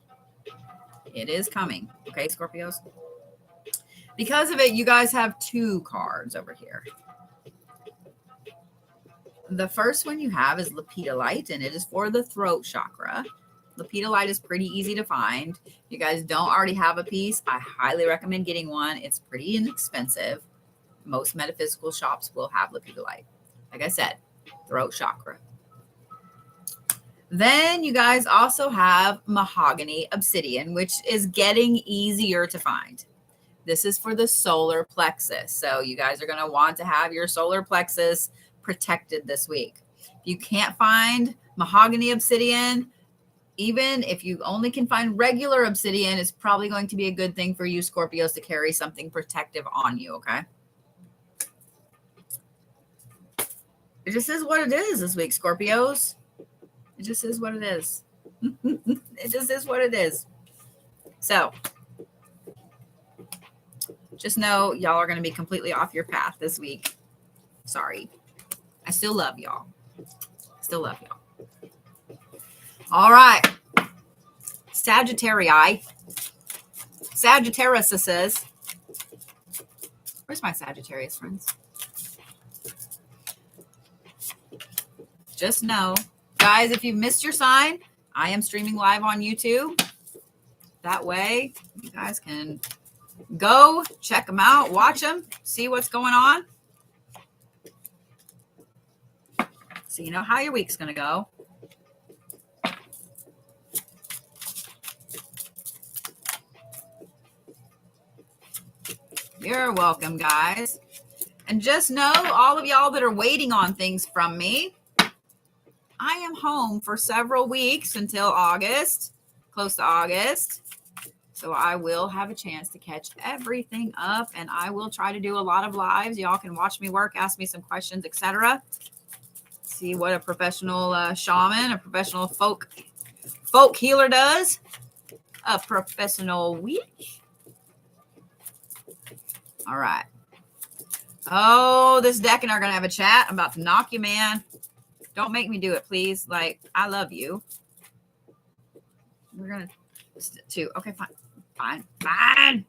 it is coming. Okay, Scorpios? Because of it, you guys have two cards over here. The first one you have is Lepidolite, and it is for the throat chakra. Lepidolite is pretty easy to find. If you guys don't already have a piece, I highly recommend getting one. It's pretty inexpensive. Most metaphysical shops will have Lepidolite. Like I said, throat chakra. Then you guys also have Mahogany Obsidian, which is getting easier to find. This is for the solar plexus. So you guys are going to want to have your solar plexus protected this week. If you can't find Mahogany Obsidian, even if you only can find regular obsidian, it's probably going to be a good thing for you, Scorpios, to carry something protective on you, okay? It just is what it is this week, Scorpios. It just is what it is. It just is what it is. So just know y'all are going to be completely off your path this week. Sorry. I still love y'all. Still love y'all. All right. Sagittarii. Sagittarius says. Where's my Sagittarius friends? Just know, guys, if you missed your sign, I am streaming live on YouTube. That way, you guys can go check them out, watch them, see what's going on. So you know how your week's going to go. You're welcome, guys. And just know, all of y'all that are waiting on things from me, I am home for several weeks until August, close to August. So I will have a chance to catch everything up, and I will try to do a lot of lives. Y'all can watch me work, ask me some questions, etc. See what a professional shaman, a professional folk healer does. A professional witch. All right. Oh, this deck and I are going to have a chat. I'm about to knock you, man. Don't make me do it, please. Like, I love you. We're going to two. Okay, fine. Fine.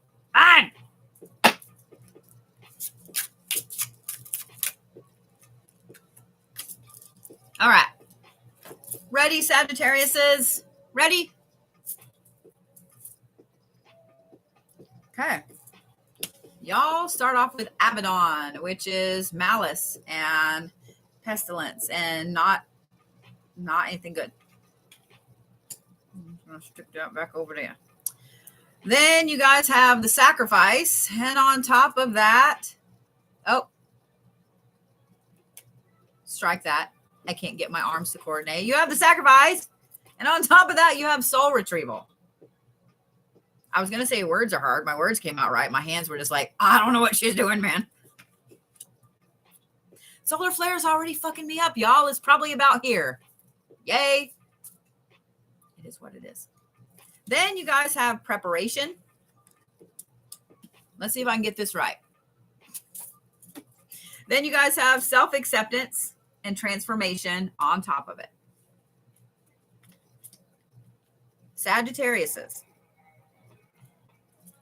All right. Ready, Sagittariuses? Ready? Okay. Y'all start off with Abaddon, which is malice and pestilence and not anything good. I'm going to stick that back over there. Then you guys have the sacrifice. And on top of that, oh, strike that. I can't get my arms to coordinate. You have the sacrifice. And on top of that, you have soul retrieval. I was going to say words are hard. My words came out right. My hands were just like, I don't know what she's doing, man. Solar flare is already fucking me up, y'all. It's probably about here. Yay. It is what it is. Then you guys have preparation. Let's see if I can get this right. Then you guys have self-acceptance and transformation on top of it. Sagittariuses.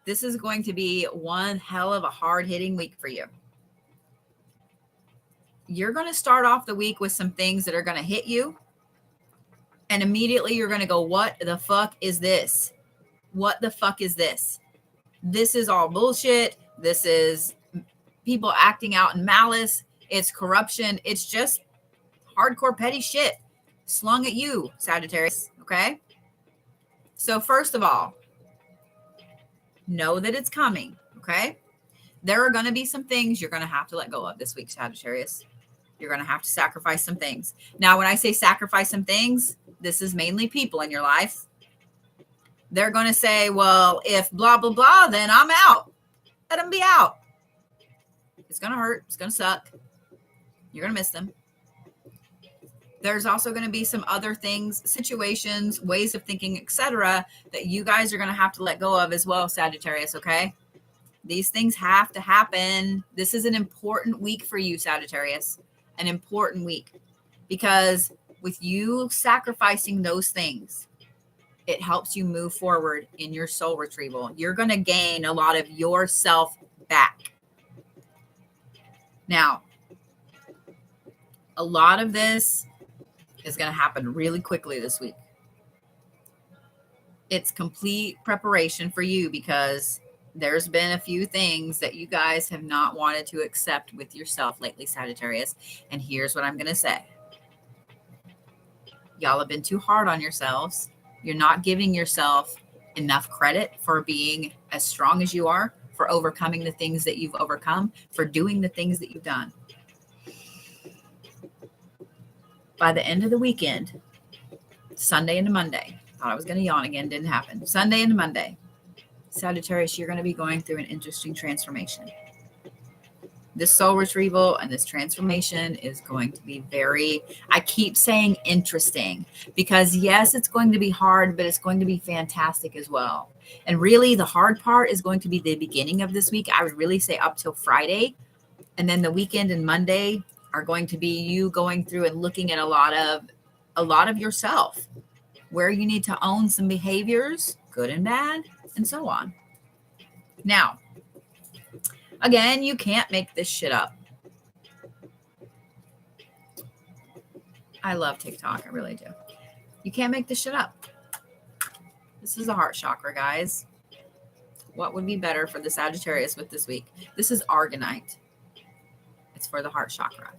This is going to be one hell of a hard-hitting week for you. You're going to start off the week with some things that are going to hit you. And immediately you're going to go, what the fuck is this? What the fuck is this? This is all bullshit. This is people acting out in malice. It's corruption. It's just hardcore petty shit slung at you, Sagittarius. Okay? So first of all, know that it's coming. Okay? There are going to be some things you're going to have to let go of this week, Sagittarius. You're going to have to sacrifice some things. Now, when I say sacrifice some things, this is mainly people in your life. They're going to say, well, if blah, blah, blah, then I'm out. Let them be out. It's going to hurt. It's going to suck. You're going to miss them. There's also going to be some other things, situations, ways of thinking, etc., that you guys are going to have to let go of as well, Sagittarius, okay? These things have to happen. This is an important week for you, Sagittarius. An important week. Because with you sacrificing those things, it helps you move forward in your soul retrieval. You're going to gain a lot of yourself back. Now, a lot of this is going to happen really quickly this week. It's complete preparation for you because there's been a few things that you guys have not wanted to accept with yourself lately, Sagittarius. And here's what I'm going to say. Y'all have been too hard on yourselves. You're not giving yourself enough credit for being as strong as you are, for overcoming the things that you've overcome, for doing the things that you've done. By the end of the weekend, Sunday into Monday, thought I was going to yawn again, didn't happen. Sunday into Monday, Sagittarius, you're going to be going through an interesting transformation. This soul retrieval and this transformation is going to be very, I keep saying interesting because yes, it's going to be hard, but it's going to be fantastic as well. And really the hard part is going to be the beginning of this week. I would really say up till Friday. And then the weekend and Monday are going to be you going through and looking at a lot of yourself, where you need to own some behaviors, good and bad, and so on. Now, again, you can't make this shit up. I love TikTok. I really do. You can't make this shit up. This is the heart chakra, guys. What would be better for the Sagittarius with this week? This is Argonite. It's for the heart chakra.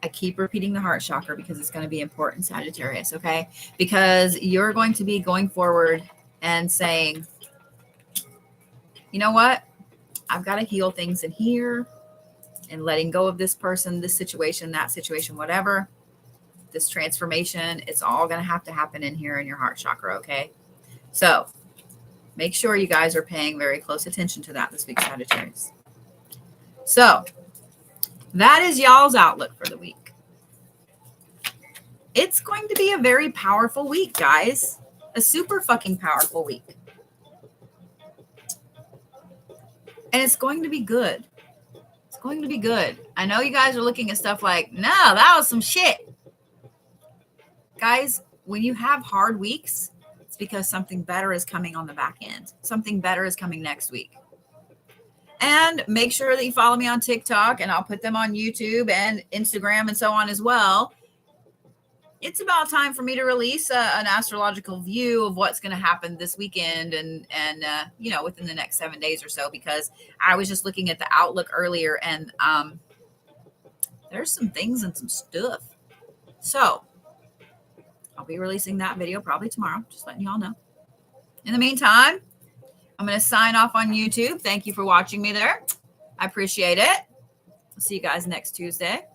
I keep repeating the heart chakra because it's going to be important, Sagittarius, okay? Because you're going to be going forward and saying, you know what? I've got to heal things in here. and letting go of this person, this situation, that situation, whatever, this transformation, it's all going to happen in here in your heart chakra. Okay. So make sure you guys are paying very close attention to that this week, Sagittarius. So that is y'all's outlook for the week. It's going to be a very powerful week, guys. A super fucking powerful week. And it's going to be good. It's going to be good. I know you guys are looking at stuff like, no, that was some shit. Guys, when you have hard weeks, it's because something better is coming on the back end. Something better is coming next week. And make sure that you follow me on TikTok, and I'll put them on YouTube and Instagram and so on as well. It's about time for me to release an astrological view of what's going to happen this weekend and within the next 7 days or so, because I was just looking at the outlook earlier, and there's some things and some stuff. So I'll be releasing that video probably tomorrow, just letting y'all know. In the meantime, I'm going to sign off on YouTube. Thank you for watching me there. I appreciate it. I'll see you guys next Tuesday.